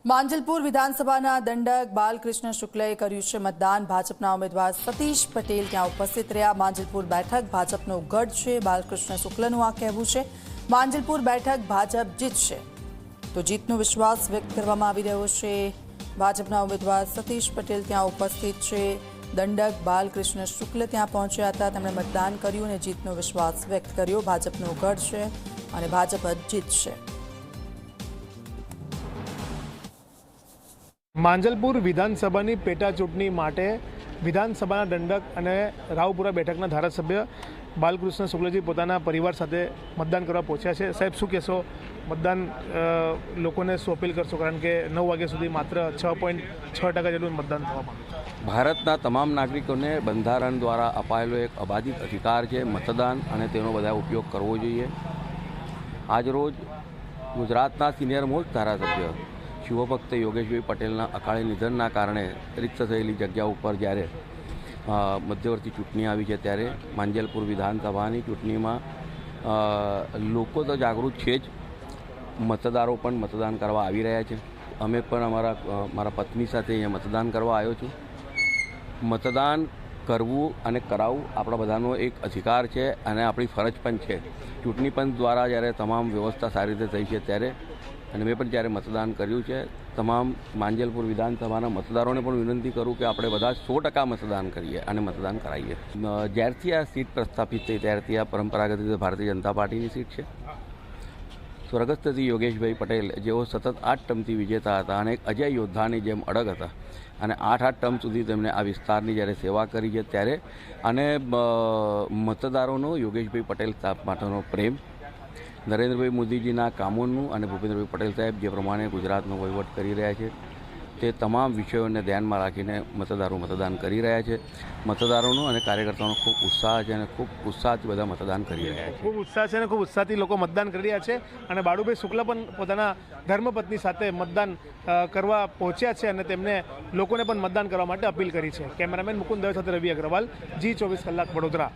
માંજલપુર વિધાનસભાના દંડક બાલકૃષ્ણ શુક્લએ કર્યું છે મતદાન। ભાજપના ઉમેદવાર સતીશ પટેલ ત્યાં ઉપસ્થિત રહ્યા। માંજલપુર બેઠક ભાજપનો ગઢ છે, બાલકૃષ્ણ શુક્લનું આ કહેવું છે। માંજલપુર બેઠક ભાજપ જીતશે તો જીતનો વિશ્વાસ વ્યક્ત કરવામાં આવી રહ્યો છે। ભાજપના ઉમેદવાર સતીશ પટેલ ત્યાં ઉપસ્થિત છે। દંડક બાલકૃષ્ણ શુક્લ ત્યાં પહોંચ્યા હતા, તેમણે મતદાન કર્યું અને જીતનો વિશ્વાસ વ્યક્ત કર્યો। ભાજપનો ગઢ છે અને ભાજપ જ જીતશે। માંજલપુર વિધાનસભાની પેટા ચૂંટણી માટે વિધાનસભાના દંડક અને રાવપુરા બેઠકના ધારાસભ્ય બાલકૃષ્ણ શુક્લજી પોતાના પરિવાર સાથે મતદાન કરવા પહોંચ્યા છે। સાહેબ, શું કહેશો? મતદાન લોકોને શું અપીલ કરશો? કારણ કે 9 વાગ્યા સુધી માત્ર 6.6% જેટલું મતદાન થવા પામ્યું છે। ભારતના તમામ નાગરિકોને બંધારણ દ્વારા અપાયેલો એક અબાધિત અધિકાર છે મતદાન, અને તેનો બધા ઉપયોગ કરવો જોઈએ। આજરોજ ગુજરાતના સિનિયર મોસ્ટ ધારાસભ્ય શિવભક્ત યોગેશભાઈ પટેલના અકાળે નિધનના કારણે રિક્ત થયેલી જગ્યા ઉપર જ્યારે મધ્યવર્તી ચૂંટણી આવી છે, ત્યારે માંજલપુર વિધાનસભાની ચૂંટણીમાં લોકો તો જાગૃત છે જ, મતદારો પણ મતદાન કરવા આવી રહ્યા છે। અમે પણ મારા પત્ની સાથે અહીંયા મતદાન કરવા આવ્યો છું। મતદાન કરવું અને કરાવવું આપણા બધાનો એક અધિકાર છે અને આપણી ફરજ પણ છે। ચૂંટણી પંચ દ્વારા જ્યારે તમામ વ્યવસ્થા સારી રીતે થઈ છે ત્યારે, અને મેં પણ જ્યારે મતદાન કર્યું છે, તમામ માંજલપુર વિધાનસભાના મતદારોને પણ વિનંતી કરું કે આપણે બધા 100% મતદાન કરીએ અને મતદાન કરાવીએ। જ્યારથી આ સીટ પ્રસ્થાપિત થઈ ત્યારથી આ પરંપરાગત રીતે ભારતીય જનતા પાર્ટીની સીટ છે। સ્વર્ગસ્થ શ્રી યોગેશભાઈ પટેલ, જેઓ સતત 8 ટર્મથી વિજેતા હતા અને એક અજય યોદ્ધાની જેમ અડગ હતા, અને 8 ટર્મ સુધી તેમણે આ વિસ્તારની જ્યારે સેવા કરી છે, ત્યારે અને મતદારોનો યોગેશભાઈ પટેલ સાહેબ માટેનો પ્રેમ, નરેન્દ્રભાઈ મોદીજીના કામોનું અને ભૂપેન્દ્રભાઈ પટેલ સાહેબ જે પ્રમાણે ગુજરાતનો વહીવટ કરી રહ્યા છે, તે તમામ વિષયોને ધ્યાનમાં રાખીને મતદારો મતદાન કરી રહ્યા છે। મતદારોનો અને કાર્યકર્તાઓનો ખૂબ ઉત્સાહ છે અને ખૂબ ઉત્સાહથી બધા મતદાન કરી રહ્યા છે। ખૂબ ઉત્સાહ છે અને ખૂબ ઉત્સાહથી લોકો મતદાન કરી રહ્યા છે। અને બાળુભાઈ શુક્લ પણ પોતાના ધર્મપત્ની સાથે મતદાન કરવા પહોંચ્યા છે અને તેમને લોકોને પણ મતદાન કરવા માટે અપીલ કરી છે। કેમેરામેન મુકુંદ દવે સાથે રવિ અગ્રવાલ, G24 કલાક, વડોદરા।